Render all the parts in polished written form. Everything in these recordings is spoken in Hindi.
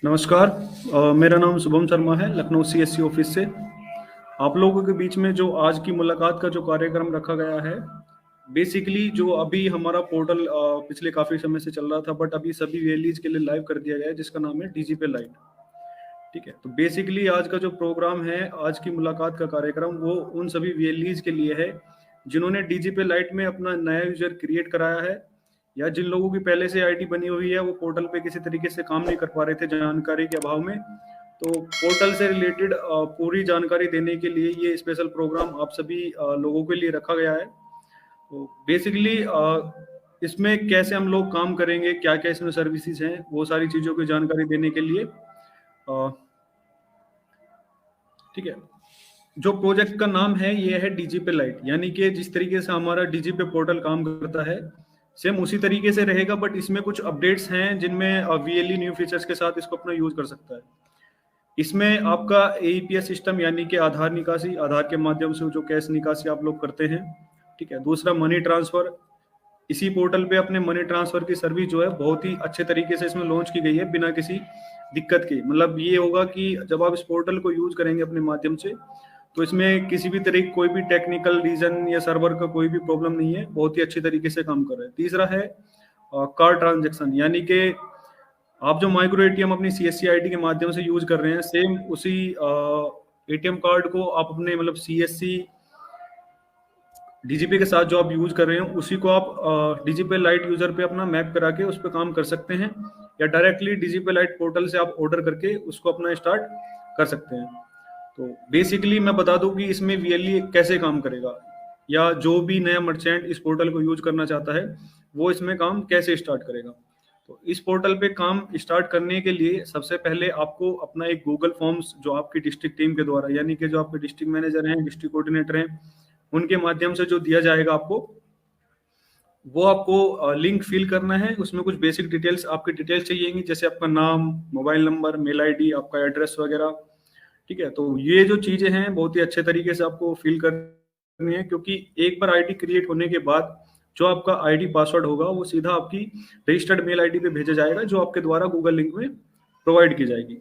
नमस्कार। मेरा नाम शुभम शर्मा है, लखनऊ सीएससी ऑफिस से। आप लोगों के बीच में जो आज की मुलाकात का जो कार्यक्रम रखा गया है, बेसिकली जो अभी हमारा पोर्टल पिछले काफ़ी समय से चल रहा था, बट अभी सभी वेलीज के लिए लाइव कर दिया गया है, जिसका नाम है डीजी पे लाइट। ठीक है, तो बेसिकली आज का जो प्रोग्राम है, आज की मुलाकात का कार्यक्रम, वो उन सभी वेलीज के लिए है जिन्होंने डीजी पे लाइट में अपना नया यूजर क्रिएट कराया है, या जिन लोगों की पहले से आईडी बनी हुई है, वो पोर्टल पे किसी तरीके से काम नहीं कर पा रहे थे जानकारी के अभाव में। तो पोर्टल से रिलेटेड पूरी जानकारी देने के लिए ये स्पेशल प्रोग्राम आप सभी लोगों के लिए रखा गया है। तो बेसिकली इसमें कैसे हम लोग काम करेंगे, क्या क्या इसमें सर्विसेज हैं, वो सारी चीज़ों की जानकारी देने के लिए ठीक है, जो प्रोजेक्ट का नाम है ये है डीजी पे लाइट। यानी कि जिस तरीके से हमारा डीजी पे पोर्टल काम करता है, सेम उसी तरीके से रहेगा, बट इसमें कुछ अपडेट्स हैं जिनमें वीएलई न्यू फीचर्स के साथ इसको अपना यूज कर सकता है। इसमें आपका एईपीएस सिस्टम, यानी कि आधार निकासी, आधार के माध्यम से जो कैश निकासी आप लोग करते हैं। ठीक है, दूसरा मनी ट्रांसफर। इसी पोर्टल पे अपने मनी ट्रांसफर की सर्विस जो है बहुत ही अच्छे तरीके से इसमें लॉन्च की गई है, बिना किसी दिक्कत के। मतलब ये होगा कि जब आप इस पोर्टल को यूज करेंगे अपने माध्यम से, तो इसमें किसी भी तरह की कोई भी टेक्निकल रीजन या सर्वर का कोई भी प्रॉब्लम नहीं है, बहुत ही अच्छी तरीके से काम कर रहा है। तीसरा है कार्ड ट्रांजेक्शन, यानी कि आप जो माइक्रो एटीएम अपनी सीएससी आईडी के माध्यम से यूज कर रहे हैं, सेम उसी एटीएम कार्ड को आप अपने मतलब सीएससी डीजीपी के साथ जो आप यूज कर रहे हैं, उसी को आप डीजीपी लाइट यूजर पे अपना मैप करा के उस पर काम कर सकते हैं, या डायरेक्टली डीजीपी लाइट पोर्टल से आप ऑर्डर करके उसको अपना स्टार्ट कर सकते हैं। तो बेसिकली मैं बता दूं कि इसमें वीएलई कैसे काम करेगा, या जो भी नया मर्चेंट इस पोर्टल को यूज करना चाहता है, वो इसमें काम कैसे स्टार्ट करेगा। तो इस पोर्टल पे काम स्टार्ट करने के लिए सबसे पहले आपको अपना एक गूगल फॉर्म्स, जो आपकी डिस्ट्रिक्ट टीम के द्वारा, यानी कि जो आपके डिस्ट्रिक्ट मैनेजर हैं, डिस्ट्रिक्ट कोऑर्डिनेटर हैं, उनके माध्यम से जो दिया जाएगा आपको, वो आपको लिंक फिल करना है। उसमें कुछ बेसिक डिटेल्स, आपकी डिटेल्स चाहिएंगी, जैसे आपका नाम, मोबाइल नंबर, मेल आईडी, आपका एड्रेस वगैरह। ठीक है, तो ये जो चीजें हैं बहुत ही अच्छे तरीके से आपको फिल करनी है, क्योंकि एक बार आईडी क्रिएट होने के बाद जो आपका आईडी पासवर्ड होगा, वो सीधा आपकी रजिस्टर्ड मेल आईडी पे भेजा जाएगा, जो आपके द्वारा गूगल लिंक में प्रोवाइड की जाएगी।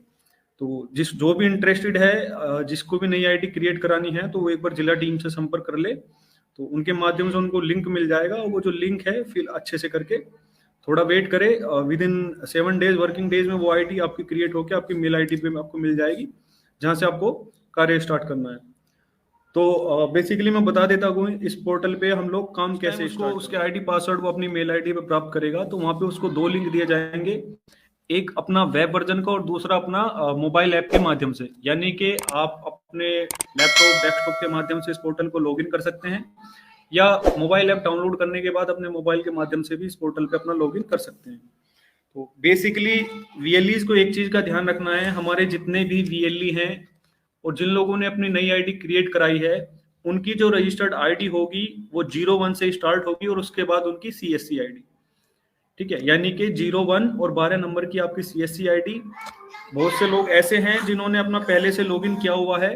तो जो भी इंटरेस्टेड है, जिसको भी नई आईडी क्रिएट करानी है, तो वो एक बार जिला टीम से संपर्क कर ले, तो उनके माध्यम से उनको लिंक मिल जाएगा, और वो जो लिंक है फिल अच्छे से करके थोड़ा वेट करे, with in 7 days working days में वो आईडी आपकी क्रिएट होकर आपकी मेल आईडी पे आपको मिल जाएगी, जहां से आपको कार्य स्टार्ट करना है। तो बेसिकली मैं बता देता हूँ इस पोर्टल पे हम लोग काम कैसे उसको, उसके आईडी पासवर्ड वो अपनी मेल आईडी पे प्राप्त करेगा, तो वहां पे उसको दो लिंक दिए जाएंगे, एक अपना वेब वर्जन का और दूसरा अपना मोबाइल ऐप के माध्यम से। यानी कि आप अपने लैपटॉप, डेस्कटॉप के माध्यम से इस पोर्टल को लॉगिन कर सकते हैं, या मोबाइल ऐप डाउनलोड करने के बाद अपने मोबाइल के माध्यम से भी इस पोर्टल पे अपना लॉगिन कर सकते हैं। तो बेसिकली वीएलईज को एक चीज का ध्यान रखना है, हमारे जितने भी वीएलई हैं और जिन लोगों ने अपनी नई आईडी क्रिएट कराई है, उनकी जो रजिस्टर्ड आईडी होगी वो 01 से स्टार्ट होगी, और उसके बाद उनकी सीएससी आईडी। ठीक है, यानी कि 01 और 12 नंबर की आपकी सीएससी आईडी। बहुत से लोग ऐसे हैं जिन्होंने अपना पहले से लॉगिन किया हुआ है,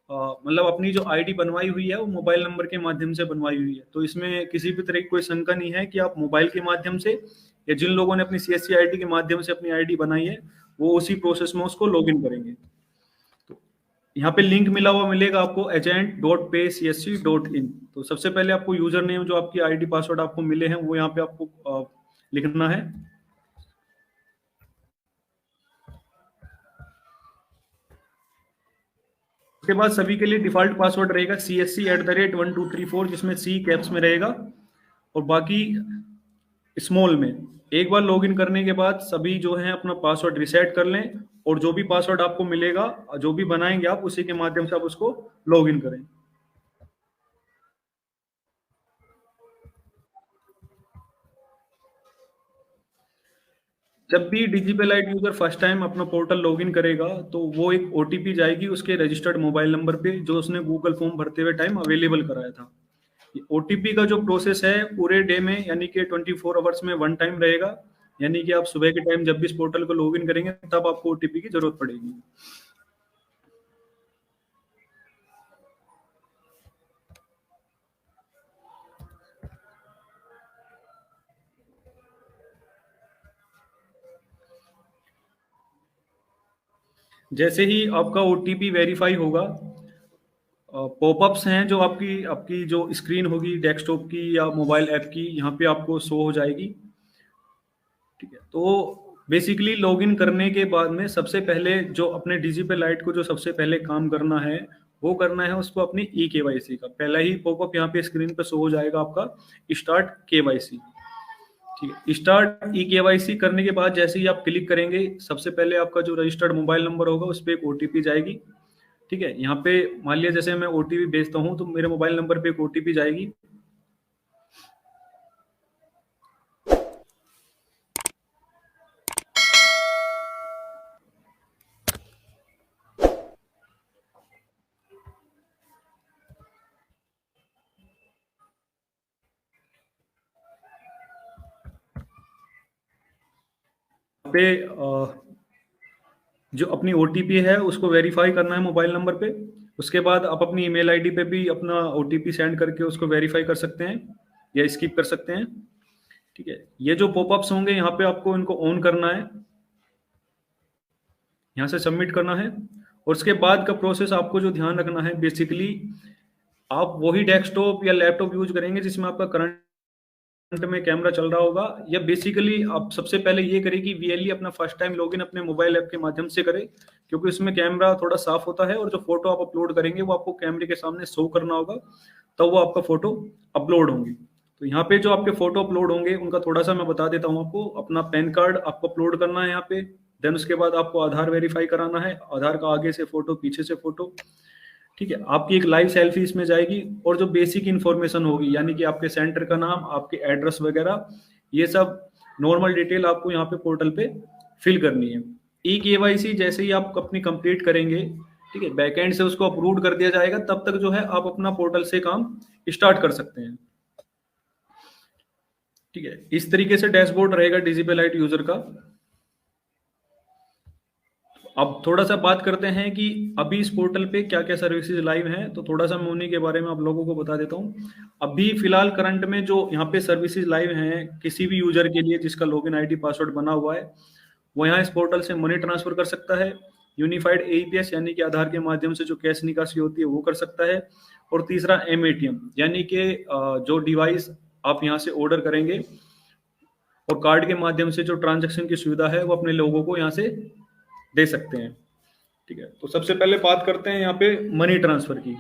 मतलब अपनी जो आईडी बनवाई हुई है वो मोबाइल नंबर के माध्यम से बनवाई हुई है, तो इसमें किसी भी तरह की कोई शंका नहीं है कि आप मोबाइल के माध्यम से, या जिन लोगों ने अपनी सीएससी आईडी के माध्यम से अपनी आईडी बनाई है, वो उसी प्रोसेस में उसको लॉगिन करेंगे। तो यहाँ पे लिंक मिला हुआ मिलेगा आपको, agent.paycsc.in। तो सबसे पहले आपको यूजर नेम, जो आपकी आईडी पासवर्ड आपको मिले हैं, वो यहाँ पे आपको लिखना है। उसके बाद सभी के लिए डिफॉल्ट पासवर्ड रहेगा CSC@1234, जिसमें C कैप्स में रहेगा और बाकी स्मॉल में। एक बार लॉगिन करने के बाद सभी जो है अपना पासवर्ड रिसेट कर लें, और जो भी पासवर्ड आपको मिलेगा, जो भी बनाएंगे आप, उसी के माध्यम से आप उसको लॉगिन करें। जब भी DGP light user first time अपना पोर्टल लॉगिन करेगा, तो वो एक ओटीपी जाएगी उसके रजिस्टर्ड मोबाइल नंबर पे, जो उसने गूगल फॉर्म भरते हुए टाइम अवेलेबल कराया था। ओटीपी का जो प्रोसेस है पूरे डे में, यानी कि 24 आवर्स में वन टाइम रहेगा। यानी कि आप सुबह के टाइम जब भी इस पोर्टल को लॉगिन करेंगे, तब आपको ओटीपी की जरूरत पड़ेगी। जैसे ही आपका ओटीपी वेरीफाई होगा, पॉपअप्स हैं जो आपकी आपकी जो स्क्रीन होगी डेस्कटॉप की या मोबाइल ऐप की, यहाँ पे आपको शो हो जाएगी। ठीक है, तो बेसिकली लॉगिन करने के बाद में सबसे पहले जो अपने डीजीपे लाइट को जो सबसे पहले काम करना है, वो करना है उसको अपनी ई केवाईसी का। पहला ही पॉपअप यहाँ पे स्क्रीन पे शो हो जाएगा आपका, स्टार्ट केवाईसी। ठीक है, स्टार्ट ई केवाईसी करने के बाद जैसे ही आप क्लिक करेंगे, सबसे पहले आपका जो रजिस्टर्ड मोबाइल नंबर होगा उस पर एक ओटीपी जाएगी। ठीक है, यहाँ पे मान लिया जैसे मैं ओटीपी भेजता हूँ तो मेरे मोबाइल नंबर पे एक ओटीपी जाएगी। पे जो अपनी ओटीपी है उसको वेरीफाई करना है मोबाइल नंबर पे। उसके बाद आप अपनी ईमेल आईडी पे भी अपना ओटीपी सेंड करके उसको वेरीफाई कर सकते हैं या स्किप कर सकते हैं। ठीक है, ये जो पॉपअप्स होंगे यहाँ पे आपको इनको ऑन करना है, यहाँ से सबमिट करना है। और उसके बाद का प्रोसेस आपको जो ध्यान रखना है, बेसिकली आप वही डेस्कटॉप या लैपटॉप यूज करेंगे जिसमें आपका करंट में कैमरा चल रहा होगा, या बेसिकली आप सबसे पहले ये करें कि वीएलई अपना फर्स्ट टाइम लॉगिन अपने मोबाइल ऐप के माध्यम से करें, क्योंकि उसमें कैमरा थोड़ा साफ होता है और जो फोटो आप अपलोड करेंगे वो आपको कैमरे के सामने शो करना होगा, तब वो आपका फोटो अपलोड होंगी। तो यहाँ पे जो आपके फोटो अपलोड होंगे उनका थोड़ा सा मैं बता देता हूँ आपको। अपना पैन कार्ड आपको अपलोड करना है यहाँ पे, देन उसके बाद आपको आधार वेरीफाई कराना है, आधार का आगे से फोटो पीछे से फोटो। ठीक है, आपकी एक लाइव सेल्फी इसमें जाएगी और जो बेसिक इन्फॉर्मेशन होगी यानी कि आपके सेंटर का नाम, आपके एड्रेस वगैरह, ये सब नॉर्मल डिटेल आपको यहाँ पे पोर्टल पे फिल करनी है। ई केवाईसी जैसे ही आप अपनी कंप्लीट करेंगे, ठीक है, बैकएंड से उसको अप्रूव कर दिया जाएगा, तब तक जो है आप अपना पोर्टल से काम स्टार्ट कर सकते हैं। ठीक है, इस तरीके से डैशबोर्ड रहेगा डीजीपे लाइट यूजर का। अब थोड़ा सा बात करते हैं कि अभी इस पोर्टल पे क्या क्या सर्विसेज लाइव हैं, तो थोड़ा सा मैं उन्हीं के बारे में आप लोगों को बता देता हूँ। अभी फिलहाल करंट में जो यहाँ पे सर्विसेज लाइव हैं, किसी भी यूजर के लिए जिसका लॉगिन आईडी पासवर्ड बना हुआ है, वो यहाँ इस पोर्टल से मनी ट्रांसफर कर सकता है। यूनिफाइड एईपीएस यानी कि आधार के माध्यम से जो कैश निकासी होती है वो कर सकता है। और तीसरा एमएटीएम यानी कि जो डिवाइस आप यहाँ से ऑर्डर करेंगे और कार्ड के माध्यम से जो ट्रांजेक्शन की सुविधा है वो अपने लोगों को यहाँ से दे सकते हैं। ठीक है, तो सबसे पहले बात करते हैं यहाँ पे मनी ट्रांसफर की।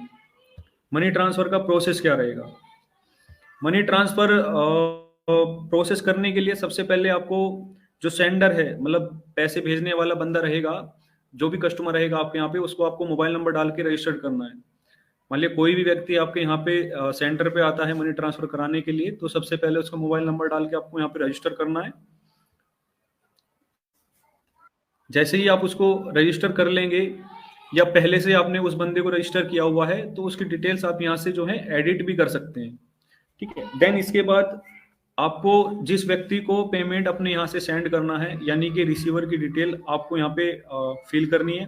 मनी ट्रांसफर का प्रोसेस क्या रहेगा? मनी ट्रांसफर प्रोसेस करने के लिए सबसे पहले आपको जो सेंडर है, मतलब पैसे भेजने वाला बंदा रहेगा, जो भी कस्टमर रहेगा आपके यहाँ पे, उसको आपको मोबाइल नंबर डाल के रजिस्टर करना है। मान लिया कोई भी व्यक्ति आपके यहाँ पे सेंटर पे आता है मनी ट्रांसफर कराने के लिए, तो सबसे पहले उसका मोबाइल नंबर डाल के आपको यहाँ पे रजिस्टर करना है। जैसे ही आप उसको रजिस्टर कर लेंगे, या पहले से आपने उस बंदे को रजिस्टर किया हुआ है, तो उसकी डिटेल्स आप यहाँ से जो है एडिट भी कर सकते हैं। ठीक है, देन इसके बाद आपको जिस व्यक्ति को पेमेंट अपने यहाँ से सेंड करना है, यानी कि रिसीवर की डिटेल आपको यहाँ पे फिल करनी है।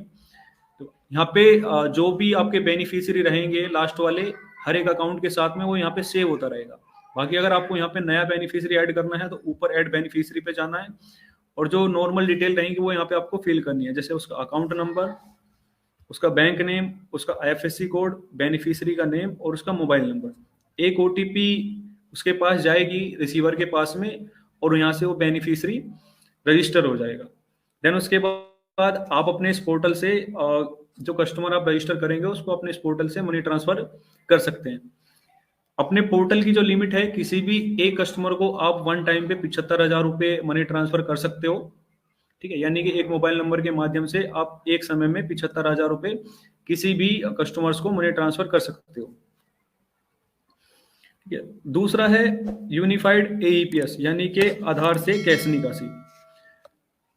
तो यहाँ पे जो भी आपके बेनिफिशियरी रहेंगे लास्ट वाले, हर एक अकाउंट के साथ में वो यहाँ पे सेव होता रहेगा। बाकी अगर आपको यहाँ पे नया बेनिफिशियरी ऐड करना है तो ऊपर ऐड बेनिफिशियरी पे जाना है, और जो नॉर्मल डिटेल रहेंगी वो यहाँ पे आपको फिल करनी है, जैसे उसका अकाउंट नंबर, उसका बैंक नेम, उसका आईएफएससी कोड, बेनिफिशियरी का नेम और उसका मोबाइल नंबर। एक ओटीपी उसके पास जाएगी रिसीवर के पास में, और यहाँ से वो बेनिफिशियरी रजिस्टर हो जाएगा। देन उसके बाद आप अपने इस पोर्टल से जो कस्टमर आप रजिस्टर करेंगे उसको अपने इस पोर्टल से मनी ट्रांसफर कर सकते हैं। अपने पोर्टल की जो लिमिट है, किसी भी एक कस्टमर को आप वन टाइम पे 75,000 रुपये मनी ट्रांसफर कर सकते हो। ठीक है, यानी कि एक मोबाइल नंबर के माध्यम से आप एक समय में 75,000 रुपये किसी भी कस्टमर्स को मनी ट्रांसफर कर सकते हो। ठीक है, दूसरा है यूनिफाइड एईपीएस यानी कि आधार से कैश निकासी।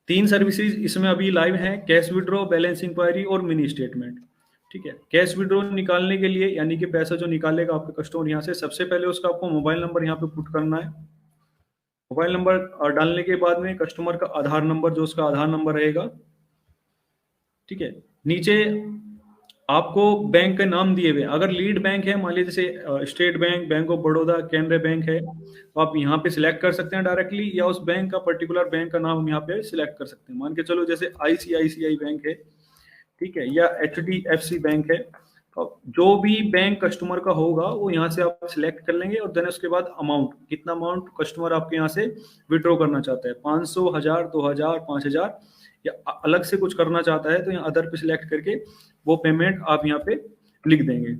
3 सर्विसेज इसमें अभी लाइव हैं, कैश विड्रॉ, बैलेंस इंक्वायरी और मिनी स्टेटमेंट। ठीक है, कैश विड्रॉ निकालने के लिए यानी कि पैसा जो निकालेगा आपके कस्टमर यहाँ से, सबसे पहले उसका आपको मोबाइल नंबर यहाँ पे पुट करना है। मोबाइल नंबर डालने के बाद में कस्टमर का आधार नंबर, जो उसका आधार नंबर रहेगा। ठीक है, नीचे आपको बैंक का नाम दिए हुए, अगर लीड बैंक है, मान लीजिए जैसे state bank, bank of Baroda, Canara bank है, तो आप यहाँ पे सिलेक्ट कर सकते हैं डायरेक्टली, या उस बैंक का पर्टिकुलर बैंक का नाम यहाँ पे सिलेक्ट कर सकते हैं। मान के चलो जैसे आईसीआईसीआई बैंक है, ठीक है, या HDFC बैंक है। तो जो भी बैंक कस्टमर का होगा वो यहाँ से आप सिलेक्ट कर लेंगे, और देन उसके बाद अमाउंट, कितना अमाउंट कस्टमर आपके यहाँ से विड्रॉ करना चाहता है, 500, 1000, 2000, 5000, या अलग से कुछ करना चाहता है तो यहाँ अदर पे सिलेक्ट करके वो पेमेंट आप यहाँ पे लिख देंगे।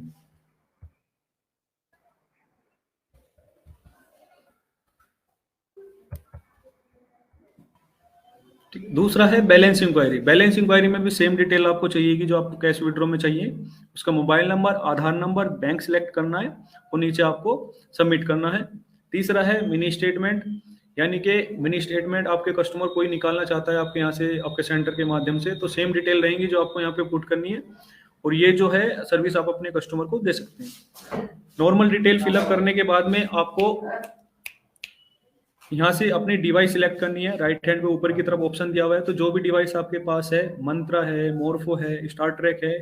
ठीक, दूसरा है बैलेंस इंक्वायरी। बैलेंस इंक्वायरी में भी सेम डिटेल आपको चाहिए कि जो आपको कैश विड्रॉ में चाहिए, उसका मोबाइल नंबर, आधार नंबर, बैंक सिलेक्ट करना है और नीचे आपको सबमिट करना है। तीसरा है मिनी स्टेटमेंट, यानी कि मिनी स्टेटमेंट आपके कस्टमर कोई निकालना चाहता है आपके यहाँ से, आपके सेंटर के माध्यम से, तो सेम डिटेल रहेंगी जो आपको यहाँ पे पुट करनी है, और ये जो है सर्विस आप अपने कस्टमर को दे सकते हैं। नॉर्मल डिटेल फिलअप करने के बाद में आपको यहाँ से अपनी डिवाइस सिलेक्ट करनी है। राइट हैंड पे ऊपर की तरफ ऑप्शन दिया हुआ है, तो जो भी डिवाइस आपके पास है, मंत्रा है, मोरफो है, स्टार ट्रैक है,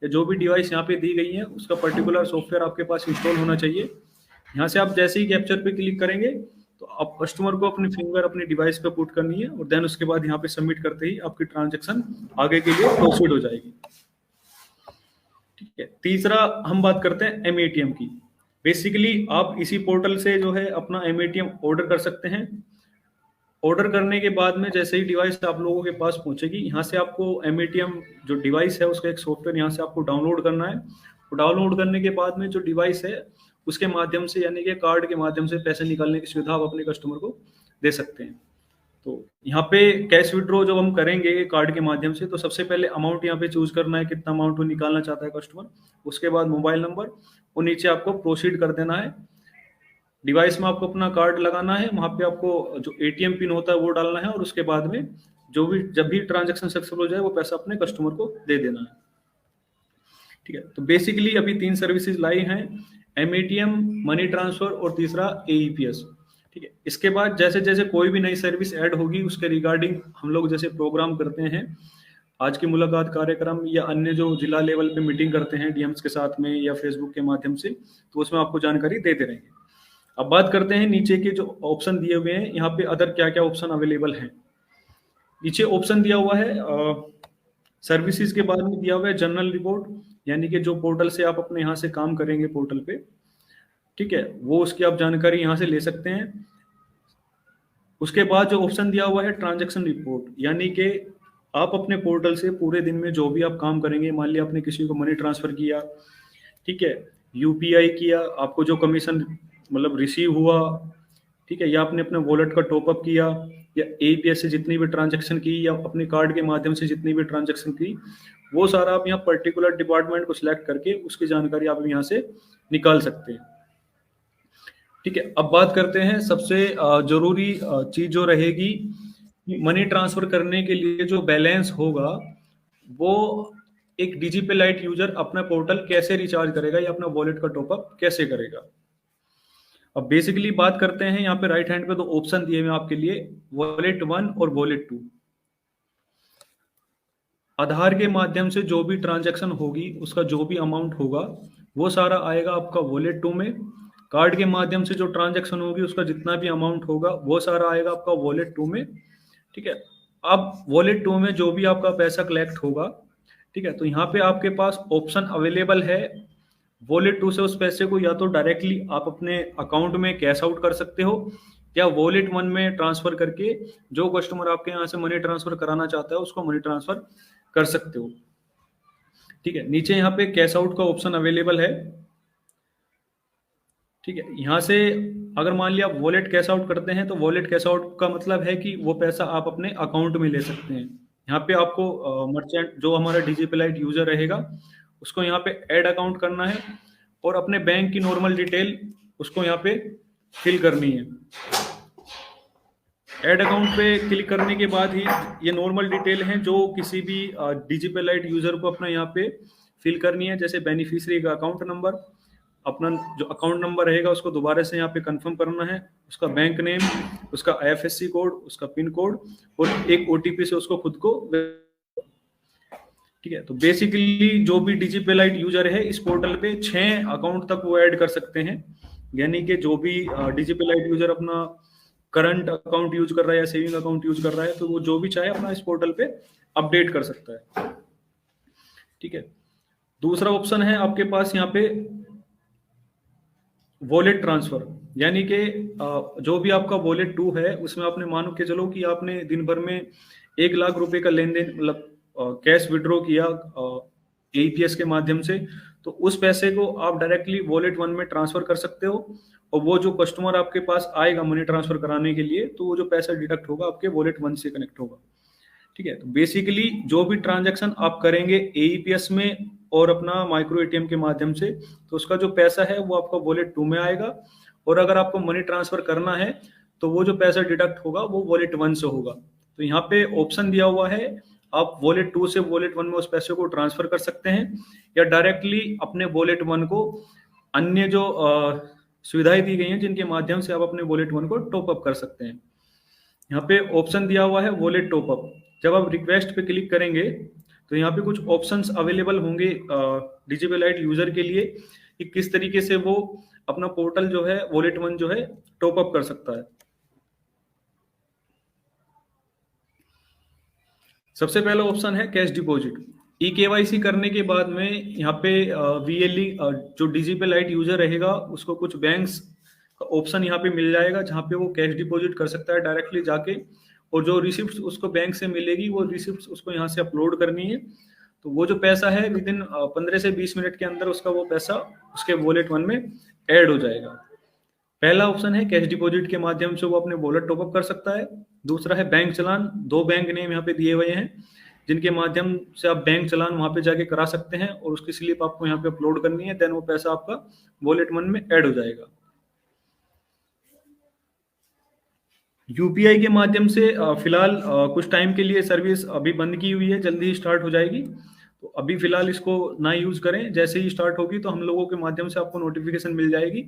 या जो भी डिवाइस यहाँ पे दी गई है उसका पर्टिकुलर सॉफ्टवेयर आपके पास इंस्टॉल होना चाहिए। यहाँ से आप जैसे ही कैप्चर पे क्लिक करेंगे तो आप कस्टमर को अपनी फिंगर अपनी डिवाइस पे पुट करनी है, और देन उसके बाद यहाँ पे सबमिट करते ही आपकी ट्रांजेक्शन आगे के लिए प्रोसीड हो जाएगी। ठीक है, तीसरा हम बात करते हैं एमएटीएम की। बेसिकली आप इसी पोर्टल से जो है अपना एमएटीएम ऑर्डर कर सकते हैं। ऑर्डर करने के बाद में जैसे ही डिवाइस आप लोगों के पास पहुंचेगी, यहाँ से आपको एमएटीएम जो डिवाइस है उसका एक सॉफ्टवेयर यहाँ से आपको डाउनलोड करना है। और डाउनलोड करने के बाद में जो डिवाइस है उसके माध्यम से, यानी कि कार्ड के माध्यम से पैसे निकालने की सुविधा आप अपने कस्टमर को दे सकते हैं। तो यहाँ पे कैश विड्रॉ जब हम करेंगे कार्ड के माध्यम से, तो सबसे पहले अमाउंट यहाँ पे चूज करना है, कितना अमाउंट वो निकालना चाहता है कस्टमर। उसके बाद मोबाइल नंबर, और नीचे आपको प्रोसीड कर देना है। डिवाइस में आपको अपना कार्ड लगाना है, वहां पे आपको जो एटीएम पिन होता है वो डालना है, और उसके बाद में जो भी जब भी ट्रांजेक्शन सक्सेसफुल हो जाए वो पैसा अपने कस्टमर को दे देना है। ठीक है, तो बेसिकली अभी 3 सर्विसेज लाई हैं, एमएटीएम, मनी ट्रांसफर और तीसरा एईपीएस। ठीक है, इसके बाद जैसे जैसे कोई भी नई सर्विस ऐड होगी उसके रिगार्डिंग हम लोग जैसे प्रोग्राम करते हैं, आज की मुलाकात कार्यक्रम या अन्य जो जिला लेवल पे मीटिंग करते हैं डीएम्स के साथ में या फेसबुक के माध्यम से, तो उसमें आपको जानकारी देते रहेंगे। अब बात करते हैं नीचे के जो ऑप्शन दिए हुए हैं, यहाँ पे अदर क्या क्या ऑप्शन अवेलेबल हैं। नीचे ऑप्शन दिया हुआ है सर्विसेज के बाद में दिया हुआ है जनरल रिपोर्ट, यानी कि जो पोर्टल से आप अपने यहाँ से काम करेंगे पोर्टल पे, ठीक है, वो उसकी आप जानकारी यहाँ से ले सकते हैं। उसके बाद जो ऑप्शन दिया हुआ है ट्रांजैक्शन रिपोर्ट, यानी कि आप अपने पोर्टल से पूरे दिन में जो भी आप काम करेंगे, मान लिया आपने किसी को मनी ट्रांसफर किया, ठीक है, यूपीआई किया, आपको जो कमीशन मतलब रिसीव हुआ, ठीक है, या आपने अपने वॉलेट का टॉपअप किया, या एपीएस से जितनी भी ट्रांजैक्शन की, या अपने कार्ड के माध्यम से जितनी भी ट्रांजैक्शन की, वो सारा आप यहाँ पर्टिकुलर डिपार्टमेंट को सिलेक्ट करके उसकी जानकारी आप यहाँ से निकाल सकते हैं। ठीक है, अब बात करते हैं सबसे जरूरी चीज जो रहेगी, मनी ट्रांसफर करने के लिए जो बैलेंस होगा वो एक डीजीपे लाइट यूजर अपना पोर्टल कैसे रिचार्ज करेगा या अपना वॉलेट का टॉपअप कैसे करेगा। अब बेसिकली बात करते हैं, यहाँ पे राइट हैंड पे 2 ऑप्शन दिए हुए हैं आपके लिए, वॉलेट 1 और वॉलेट 2। आधार के माध्यम से जो भी ट्रांजैक्शन होगी उसका जो भी अमाउंट होगा वो सारा आएगा आपका वॉलेट 2 में। कार्ड के माध्यम से जो ट्रांजैक्शन होगी उसका जितना भी अमाउंट होगा वो सारा आएगा आपका वॉलेट 2 में। ठीक है, अब वॉलेट 2 में जो भी आपका पैसा कलेक्ट होगा, ठीक है, तो यहाँ पे आपके पास ऑप्शन अवेलेबल है वॉलेट 2 से उस पैसे को या तो डायरेक्टली आप अपने अकाउंट में कैश आउट कर सकते हो, या वॉलेट 1 में ट्रांसफर करके जो कस्टमर आपके यहाँ से मनी ट्रांसफर कराना चाहता है उसको मनी ट्रांसफर कर सकते हो। ठीक है, नीचे यहाँ पे कैश आउट का ऑप्शन अवेलेबल है। ठीक है, यहाँ से अगर मान लिया वॉलेट कैश आउट करते हैं तो वॉलेट कैश आउट का मतलब है कि वो पैसा आप अपने अकाउंट में ले सकते हैं। यहाँ पे आपको मर्चेंट जो हमारा डीजीपे लाइट यूजर रहेगा उसको यहाँ पे ऐड अकाउंट करना है, और अपने बैंक की नॉर्मल डिटेल उसको यहाँ पे फिल करनी है। ऐड अकाउंट पे क्लिक करने के बाद ही ये नॉर्मल डिटेल हैं जो किसी भी डीजीपे लाइट यूजर को अपना यहाँ पे फिल करनी है, जैसे बेनिफिशियरी का अकाउंट नंबर, अपना जो अकाउंट नंबर रहेगा उसको दोबारा से यहाँ पे कंफर्म करना है, उसका बैंक नेम, उसका आईएफएससी कोड, उसका पिन कोड, और एक ओटीपी से उसको खुद को। ठीक है, तो बेसिकली जो भी डीजीपे लाइट यूजर है इस पोर्टल पे 6 अकाउंट तक वो ऐड कर सकते हैं, यानी कि जो भी डीजीपे लाइट यूजर अपना करंट अकाउंट यूज कर रहा है या सेविंग अकाउंट यूज कर रहा है तो वो जो भी चाहे अपना इस पोर्टल पे अपडेट कर सकता है। ठीक है। दूसरा ऑप्शन है आपके पास यहाँ पे वॉलेट ट्रांसफर, यानी कि जो भी आपका वॉलेट 2 है उसमें आपने मान के चलो कि आपने दिन भर में 1 लाख रुपए का लेन देन मतलब कैश विड्रॉ किया एईपीएस के माध्यम से, तो उस पैसे को आप डायरेक्टली वॉलेट 1 में ट्रांसफर कर सकते हो, और वो जो कस्टमर आपके पास आएगा मनी ट्रांसफर कराने के लिए, तो वो जो पैसा डिडक्ट होगा आपके वॉलेट 1 से कनेक्ट होगा। ठीक है, तो बेसिकली जो भी ट्रांजैक्शन आप करेंगे एईपीएस में और अपना माइक्रो एटीएम के माध्यम से, तो उसका जो पैसा है वो आपका वॉलेट 2 में आएगा, और अगर आपको मनी ट्रांसफर करना है तो वो जो पैसा डिडक्ट होगा वो वॉलेट 1 से होगा। तो यहाँ पे ऑप्शन दिया हुआ है, आप वॉलेट 2 से वॉलेट 1 में उस पैसे को ट्रांसफर कर सकते हैं, या डायरेक्टली अपने वॉलेट 1 को अन्य जो सुविधाएं दी गई हैं जिनके माध्यम से आप अपने वॉलेट 1 को टॉप अप कर सकते हैं। यहाँ पे ऑप्शन दिया हुआ है वॉलेट टॉपअप। जब आप रिक्वेस्ट पे क्लिक करेंगे तो यहाँ पे कुछ ऑप्शंस अवेलेबल होंगे डिजिटल लाइट यूजर के लिए कि किस तरीके से वो अपना पोर्टल जो है वॉलेट 1 जो है टॉप अप कर सकता है। सबसे पहला ऑप्शन है कैश डिपॉजिट। ई केवाईसी करने के बाद में यहाँ पे वीएलई जो डिजिटल लाइट यूजर रहेगा उसको कुछ बैंक्स का ऑप्शन यहाँ पे मिल जाएगा जहाँ पे वो कैश डिपॉजिट कर सकता है डायरेक्टली जाके, और जो रिसिप्ट उसको बैंक से मिलेगी वो रिसिप्ट उसको यहाँ से अपलोड करनी है, तो वो जो पैसा है विद इन 15 से 20 मिनट के अंदर उसका वो पैसा उसके वॉलेट 1 में ऐड हो जाएगा। पहला ऑप्शन है कैश डिपॉजिट के माध्यम से वो अपने वॉलेट टॉपअप कर सकता है। दूसरा है बैंक चलान। 2 बैंक नेम यहाँ पे दिए हुए हैं जिनके माध्यम से आप बैंक चलान वहां पे जाके करा सकते हैं, और उसकी स्लिप आपको यहाँ पे अपलोड करनी है, देन वो पैसा आपका वॉलेट 1 में ऐड हो जाएगा। यूपीआई के माध्यम से फिलहाल कुछ टाइम के लिए सर्विस अभी बंद की हुई है, जल्दी ही स्टार्ट हो जाएगी, तो अभी फिलहाल इसको ना यूज करें। जैसे ही स्टार्ट होगी तो हम लोगों के माध्यम से आपको नोटिफिकेशन मिल जाएगी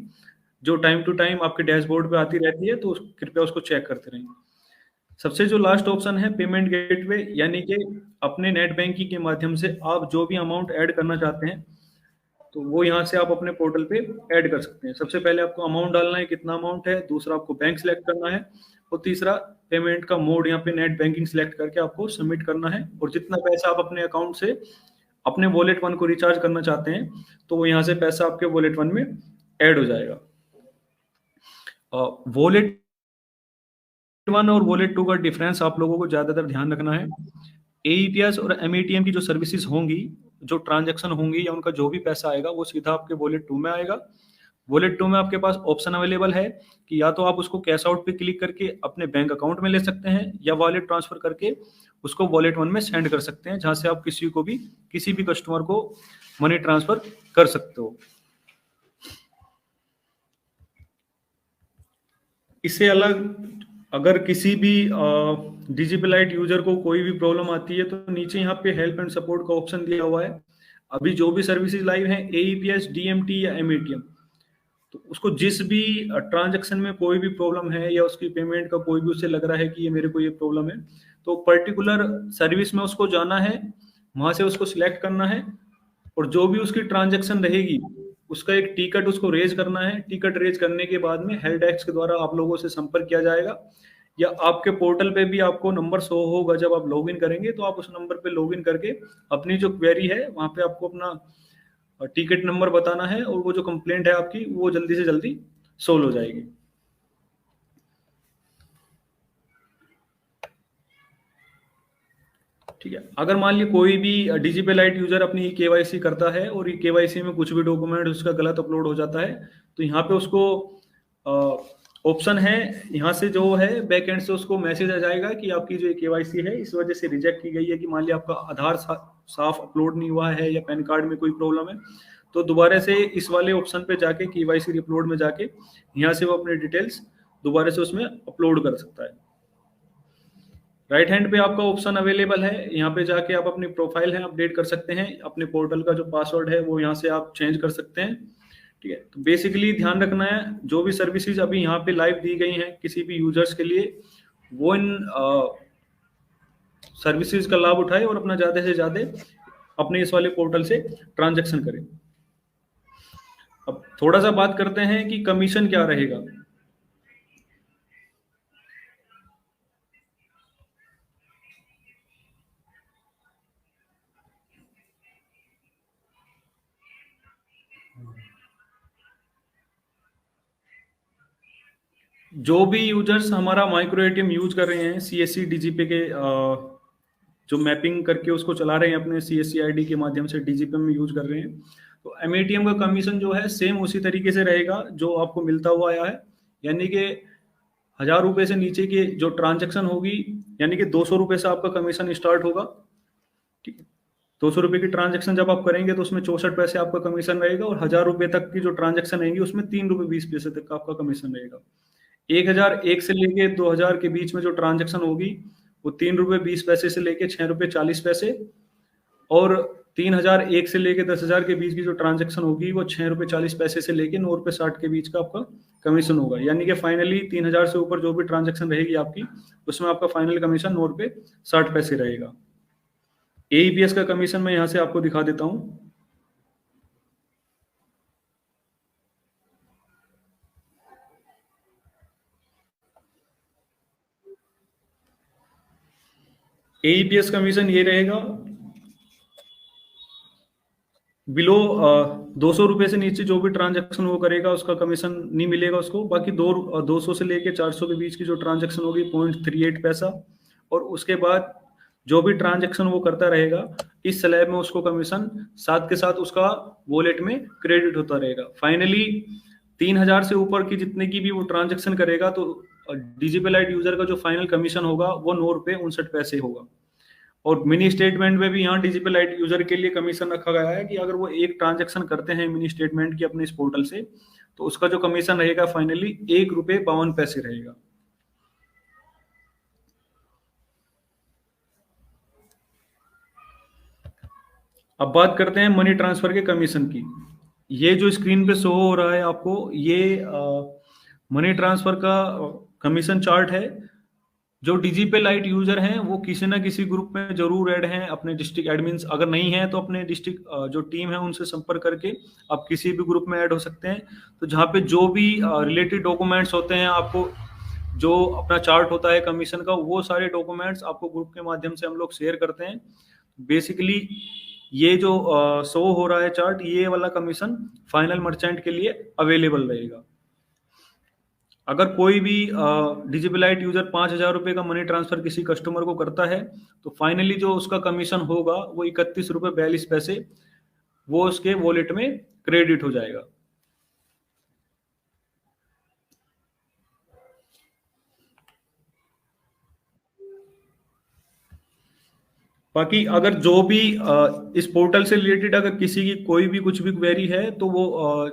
जो टाइम टू टाइम आपके डैशबोर्ड पे आती रहती है, तो कृपया उसको चेक करते रहें। सबसे जो लास्ट ऑप्शन है पेमेंट गेटवे, यानी कि अपने नेट बैंकिंग के माध्यम से आप जो भी अमाउंट ऐड करना चाहते हैं तो वो यहाँ से आप अपने पोर्टल पे ऐड कर सकते हैं। सबसे पहले आपको अमाउंट डालना है, कितना अमाउंट है, दूसरा आपको बैंक सिलेक्ट करना है, और तीसरा पेमेंट का मोड यहाँ पे नेट बैंकिंग सिलेक्ट करके आपको सबमिट करना है, और जितना पैसा आप अपने अकाउंट से अपने वॉलेट 1 को रिचार्ज करना चाहते हैं तो वो यहाँ से पैसा आपके वॉलेट 1 में ऐड हो जाएगा। वॉलेट 1 और वॉलेट 2 का डिफरेंस आप लोगों को ज्यादातर ध्यान रखना है। एईपीएस और एमएटीएम की जो सर्विसेज होंगी, जो ट्रांजैक्शन होंगी या उनका जो भी पैसा आएगा वो सीधा आपके वॉलेट 2 में आएगा। वॉलेट 2 में आपके पास ऑप्शन अवेलेबल है कि या तो आप उसको कैश आउट पे क्लिक करके अपने बैंक अकाउंट में ले सकते हैं, या वॉलेट ट्रांसफर करके उसको वॉलेट 1 में सेंड कर सकते हैं, जहां से आप किसी भी कस्टमर को मनी ट्रांसफर कर सकते हो। इससे अलग अगर किसी भी डिजिटलाइट यूजर को कोई भी प्रॉब्लम आती है तो नीचे यहाँ पे हेल्प एंड सपोर्ट का ऑप्शन दिया हुआ है। अभी जो भी सर्विसेज लाइव हैं एईपीएस, डीएमटी या एमएटीएम, तो उसको जिस भी ट्रांजैक्शन में कोई भी प्रॉब्लम है या उसकी पेमेंट का कोई भी उससे लग रहा है कि ये मेरे को ये प्रॉब्लम है, तो पर्टिकुलर सर्विस में उसको जाना है, वहां से उसको सिलेक्ट करना है, और जो भी उसकी ट्रांजैक्शन रहेगी उसका एक टिकट उसको रेज करना है। टिकट रेज करने के बाद में हेल्प डेस्क के द्वारा आप लोगों से संपर्क किया जाएगा, या आपके पोर्टल पे भी आपको नंबर शो होगा जब आप लॉगिन करेंगे, तो आप उस नंबर पे लॉगिन करके अपनी जो क्वेरी है वहां पे आपको अपना टिकट नंबर बताना है, और वो जो कंप्लेंट है आपकी वो जल्दी से जल्दी सोल्व हो जाएगी। ठीक है, अगर मान लीजिए कोई भी डिजिटलाइट यूजर अपनी केवाईसी करता है और केवाईसी में कुछ भी डॉक्यूमेंट उसका गलत अपलोड हो जाता है, तो यहाँ पे उसको ऑप्शन है, यहाँ से जो है बैक एंड से उसको मैसेज आ जाएगा कि आपकी जो केवाईसी है इस वजह से रिजेक्ट की गई है, कि मान लिया आपका आधार साफ अपलोड नहीं हुआ है या पैन कार्ड में कोई प्रॉब्लम है, तो दोबारा से इस वाले ऑप्शन पे जाके केवाईसी रिअपलोड में जाके यहाँ से वो अपने डिटेल्स दोबारा से उसमें अपलोड कर सकता है। राइट हैंड पे आपका ऑप्शन अवेलेबल है, यहाँ पे जाके आप अपनी प्रोफाइल है अपडेट कर सकते हैं, अपने पोर्टल का जो पासवर्ड है वो यहाँ से आप चेंज कर सकते हैं। ठीक है, तो बेसिकली ध्यान रखना है जो भी सर्विसेज अभी यहाँ पे लाइव दी गई हैं किसी भी यूजर्स के लिए, वो इन सर्विसेज का लाभ उठाए और अपना ज्यादा से ज्यादा अपने इस वाले पोर्टल से ट्रांजेक्शन करें। अब थोड़ा सा बात करते हैं कि कमीशन क्या रहेगा। जो भी यूजर्स हमारा माइक्रो एटीएम यूज कर रहे हैं सीएससी डीजीपे के जो मैपिंग करके उसको चला रहे हैं अपने सीएससी आईडी के माध्यम से डीजीपे में यूज कर रहे हैं, तो एमएटीएम का कमीशन जो है सेम उसी तरीके से रहेगा जो आपको मिलता हुआ आया है। यानी कि 1000 रुपये से नीचे की जो ट्रांजेक्शन होगी, यानी कि 200 रुपये से आपका कमीशन स्टार्ट होगा। ठीक है, 200 रुपये की ट्रांजेक्शन जब आप करेंगे तो उसमें 64 पैसे आपका कमीशन रहेगा, और 1000 रुपये तक की जो ट्रांजेक्शन रहेंगी उसमें 3 रुपये 20 पैसे तक का आपका कमीशन रहेगा। 1001 से लेके 2000 के बीच में जो ट्रांजेक्शन होगी वो 3 रुपये 20 पैसे से लेके 6 रुपये 40 पैसे, और 3001 से लेके 10,000 के बीच की जो ट्रांजेक्शन होगी वो 6 रुपये 40 पैसे से लेके 9 रुपये 60 के बीच का आपका कमीशन होगा। यानी कि फाइनली 3000 से ऊपर जो भी ट्रांजेक्शन रहेगी आपकी, उसमें आपका फाइनल कमीशन 9 रुपये 60 पैसे रहेगा। एईपीएस का कमीशन मैं यहाँ से आपको दिखा देता हूँ। एईपीएस कमीशन ये रहेगा, बिलो 200 रुपये से नीचे जो भी ट्रांजैक्शन वो करेगा उसका कमीशन नहीं मिलेगा उसको। बाकी 200 से लेके 400 के बीच की जो ट्रांजैक्शन होगी 0.38 पैसा, और उसके बाद जो भी ट्रांजैक्शन वो करता रहेगा इस स्लैब में उसको कमीशन साथ के साथ उसका वॉलेट में क्रेडिट होता रहेगा। फाइनली 3000 से ऊपर की जितने की भी वो ट्रांजैक्शन करेगा तो डीजीपे लाइट यूजर का जो फाइनल कमीशन होगा वो 9 रुपये 59 पैसे होगा। और मिनी स्टेटमेंट में भी यहाँ डीजीपे लाइट यूजर के लिए कमीशन रखा गया है कि अगर वो एक ट्रांजैक्शन करते हैं मिनी स्टेटमेंट की अपने इस पोर्टल से, तो उसका जो कमीशन रहेगा फाइनली 1 रुपये 52 पैसे रहेगा। अब बात करते हैं मनी ट्रांसफर के कमीशन की। ये जो स्क्रीन पे शो हो रहा है आपको, ये मनी ट्रांसफर का कमीशन चार्ट है। जो डीजीपे लाइट यूजर हैं वो किसी ना किसी ग्रुप में जरूर ऐड हैं अपने डिस्ट्रिक्ट एडमिन्स, अगर नहीं है तो अपने डिस्ट्रिक्ट जो टीम है उनसे संपर्क करके आप किसी भी ग्रुप में ऐड हो सकते हैं। तो जहाँ पे जो भी रिलेटेड डॉक्यूमेंट्स होते हैं, आपको जो अपना चार्ट होता है कमीशन का, वो सारे डॉक्यूमेंट्स आपको ग्रुप के माध्यम से हम लोग शेयर करते हैं। बेसिकली ये जो शो हो रहा है चार्ट, ये वाला कमीशन फाइनल मर्चेंट के लिए अवेलेबल रहेगा। अगर कोई भी डीजीपे लाइट यूजर 5,000 रुपये का मनी ट्रांसफर किसी कस्टमर को करता है तो फाइनली जो उसका कमीशन होगा वो 31 रुपये 42 पैसे वो उसके वॉलेट में क्रेडिट हो जाएगा। बाकी अगर जो भी इस पोर्टल से रिलेटेड अगर किसी की कोई भी कुछ भी क्वेरी है तो वो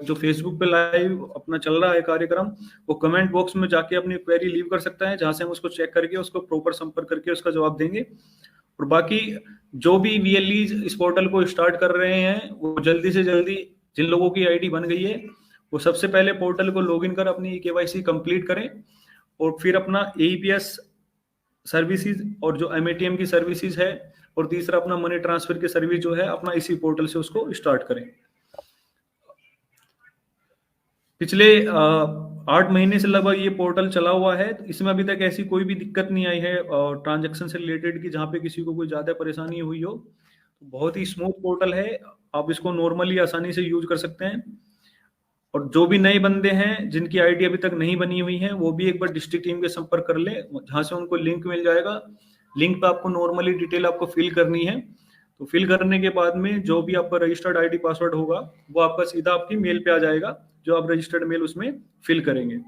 जो फेसबुक पे लाइव अपना चल रहा है कार्यक्रम, वो कमेंट बॉक्स में जाके अपनी क्वेरी लीव कर सकता है, जहां से हम उसको चेक करके उसको प्रॉपर संपर्क करके उसका जवाब देंगे। और बाकी जो भी वीएलई इस पोर्टल को स्टार्ट कर रहे हैं वो जल्दी से जल्दी, जिन लोगों की आईडी बन गई है वो सबसे पहले पोर्टल को लॉगिन कर अपनी केवाईसी कंप्लीट करें, और फिर अपना एईपीएस सर्विसेज और जो एमएटीएम की सर्विसेज है, और तीसरा अपना मनी ट्रांसफर की सर्विस जो है अपना इसी पोर्टल से उसको स्टार्ट करें। पिछले 8 महीने से लगभग ये पोर्टल चला हुआ है, तो इसमें अभी तक ऐसी कोई भी दिक्कत नहीं आई है ट्रांजैक्शन से रिलेटेड की जहाँ पे किसी को कोई ज्यादा परेशानी हुई हो। बहुत ही स्मूथ पोर्टल है, आप इसको नॉर्मली आसानी से यूज कर सकते हैं। और जो भी नए बंदे हैं जिनकी आईडी अभी तक नहीं बनी हुई है वो भी एक बार डिस्ट्रिक्ट टीम के संपर्क कर ले, जहां से उनको लिंक मिल जाएगा। लिंक पे आपको नॉर्मली डिटेल आपको फिल करनी है, तो फिल करने के बाद में जो भी आपका रजिस्टर्ड आईडी पासवर्ड होगा वो आपका सीधा आपकी मेल पे आ जाएगा, जो आप रजिस्टर्ड मेल उसमें फिल करेंगे।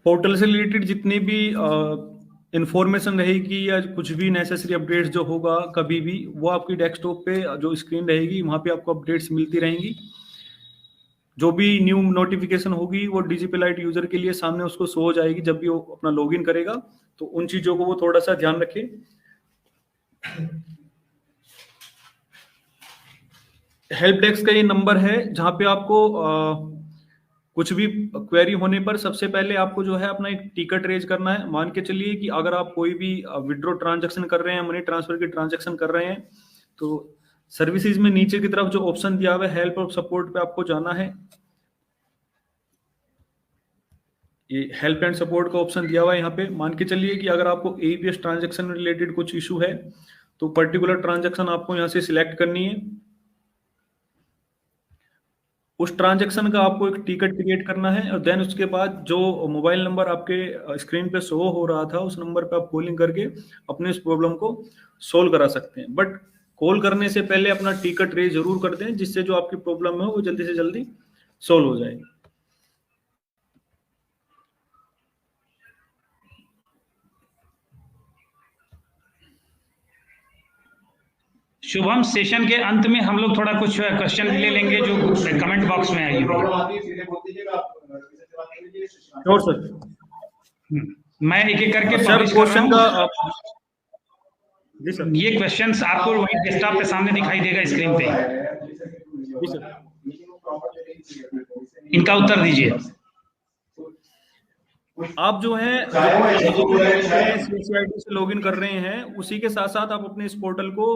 पोर्टल से रिलेटेड जितनी भी इंफॉर्मेशन रहेगी या कुछ भी नेसेसरी अपडेट्स जो होगा कभी भी, वो आपकी डेस्कटॉप पे जो स्क्रीन रहेगी वहां पे आपको अपडेट्स मिलती रहेंगी। जो भी न्यू नोटिफिकेशन होगी वो डीजीपी लाइट यूजर के लिए सामने उसको शो हो जाएगी जब भी वो अपना लॉगिन करेगा। तो उन चीजों को वो थोड़ा सा ध्यान रखे। हेल्प डेस्क का ये नंबर है जहां पे आपको कुछ भी क्वेरी होने पर सबसे पहले आपको जो है अपना एक टिकट रेज करना है। मान के चलिए कि अगर आप कोई भी विड्रॉ ट्रांजैक्शन कर रहे हैं, मनी ट्रांसफर की ट्रांजैक्शन कर रहे हैं, तो सर्विसेज में नीचे की तरफ जो ऑप्शन दिया हुआ है हेल्प और सपोर्ट पे आपको जाना है। ये हेल्प एंड सपोर्ट का ऑप्शन दिया हुआ है यहाँ पे। मान के चलिए कि अगर आपको एईपीएस ट्रांजैक्शन रिलेटेड कुछ इशू है तो पर्टिकुलर ट्रांजैक्शन आपको यहाँ से सिलेक्ट करनी है। उस ट्रांजैक्शन का आपको एक टिकट क्रिएट करना है और देन उसके बाद जो मोबाइल नंबर आपके स्क्रीन पे शो हो रहा था उस नंबर पे आप कॉलिंग करके अपने इस प्रॉब्लम को सोल्व करा सकते हैं। बट कॉल करने से पहले अपना टिकट रेज जरूर कर दें जिससे जो आपकी प्रॉब्लम है वो जल्दी से जल्दी सोल्व हो जाएगी। शुभम, सेशन के अंत में हम लोग थोड़ा कुछ क्वेश्चन ले लेंगे जो कमेंट बॉक्स में आएगी। Sure sir. मैं एक एक करके सर क्वेश्चन का जी सर, ये क्वेश्चंस आपको वही डेस्कटॉप पे सामने दिखाई देगा स्क्रीन पे। जी सर, इनका उत्तर दीजिए। आप जो है CCID से लॉगिन कर रहे हैं उसी के साथ साथ आप अपने इस पोर्टल को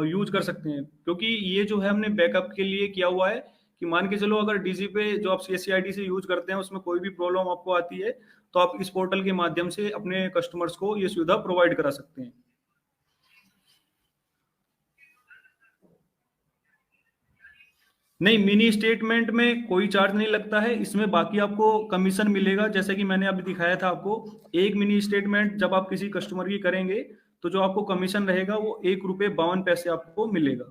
यूज कर सकते हैं, क्योंकि ये जो है हमने बैकअप के लिए किया हुआ है कि मान के चलो अगर डीजी पे जो आप CCID से यूज करते हैं उसमें कोई भी प्रॉब्लम आपको आती है तो आप इस पोर्टल के माध्यम से अपने कस्टमर्स को ये सुविधा प्रोवाइड करा सकते हैं। नहीं, मिनी स्टेटमेंट में कोई चार्ज नहीं लगता है, इसमें बाकी आपको कमीशन मिलेगा। जैसे कि मैंने अभी दिखाया था आपको, एक मिनी स्टेटमेंट जब आप किसी कस्टमर की करेंगे तो जो आपको कमीशन रहेगा वो ₹1.52 आपको मिलेगा।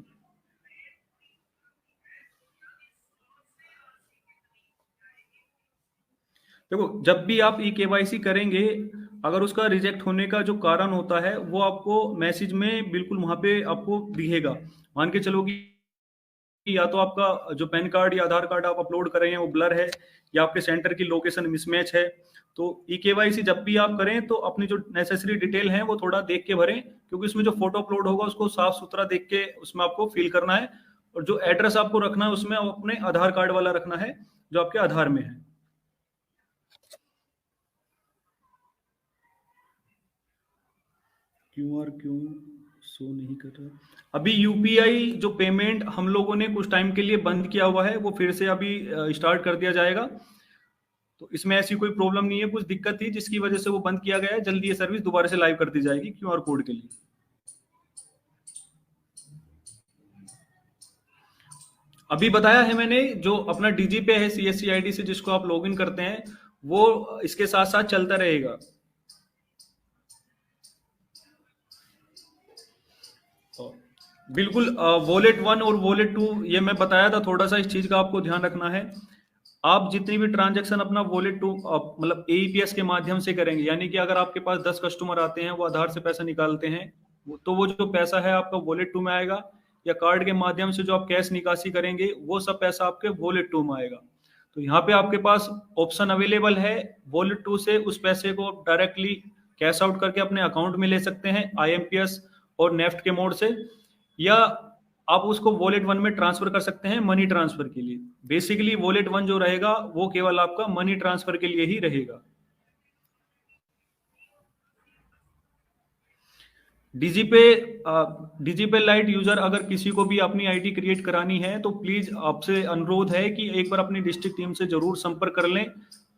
देखो, जब भी आप eKYC करेंगे अगर उसका रिजेक्ट होने का जो कारण होता है वो आपको मैसेज में बिल्कुल वहां पे आपको दिखेगा। मान के चलो कि या तो आपका जो पैन कार्ड या आधार कार्ड आप अपलोड कर रहे हैं वो ब्लर है या आपके सेंटर की लोकेशन मिसमैच है, तो eKYC जब भी आप करें तो अपनी जो नेसेसरी डिटेल है वो थोड़ा देख के भरें, क्योंकि उसमें जो फोटो अपलोड होगा उसको साफ सुथरा देख के उसमें आपको फिल करना है। और जो एड्रेस आपको रखना है उसमें अपने आधार कार्ड वाला रखना है जो आपके आधार में है। QR क्यों शो नहीं कर रहा? अभी यूपीआई जो पेमेंट हम लोगों ने कुछ टाइम के लिए बंद किया हुआ है वो फिर से अभी स्टार्ट कर दिया जाएगा, तो इसमें ऐसी कोई प्रॉब्लम नहीं है। कुछ दिक्कत थी जिसकी वजह से वो बंद किया गया है, जल्दी ये सर्विस दोबारा से लाइव कर दी जाएगी QR कोड के लिए। अभी बताया है मैंने, जो अपना डीजी पे है CSCID से जिसको आप लॉगिन करते हैं वो इसके साथ साथ चलता रहेगा। बिल्कुल, वॉलेट 1 और वॉलेट 2 ये मैं बताया था, थोड़ा सा इस चीज का आपको ध्यान रखना है। आप जितनी भी ट्रांजैक्शन अपना वॉलेट 2 मतलब AEPS के माध्यम से करेंगे, यानी कि अगर आपके पास 10 कस्टमर आते हैं वो आधार से पैसा निकालते हैं तो वो जो पैसा है आपका वॉलेट 2 में आएगा, या कार्ड के माध्यम से जो आप कैश निकासी करेंगे वो सब पैसा आपके वॉलेट 2 में आएगा। तो यहाँ पे आपके पास ऑप्शन अवेलेबल है, वॉलेट 2 से उस पैसे को डायरेक्टली कैश आउट करके अपने अकाउंट में ले सकते हैं IMPS और नेफ्ट के मोड से, या आप उसको वॉलेट 1 में ट्रांसफर कर सकते हैं मनी ट्रांसफर के लिए। बेसिकली वॉलेट 1 जो रहेगा वो केवल आपका मनी ट्रांसफर के लिए ही रहेगा। डीजी पे लाइट यूजर अगर किसी को भी अपनी आईडी क्रिएट करानी है तो प्लीज आपसे अनुरोध है कि एक बार अपनी डिस्ट्रिक्ट टीम से जरूर संपर्क कर लें।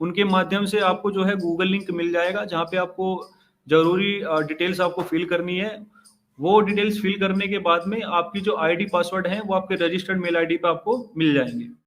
उनके माध्यम से आपको जो है गूगल लिंक मिल जाएगा जहां पे आपको जरूरी डिटेल्स आपको फिल करनी है। वो डिटेल्स फिल करने के बाद में आपकी जो आईडी पासवर्ड है वो आपके रजिस्टर्ड मेल आईडी पे आपको मिल जाएंगे।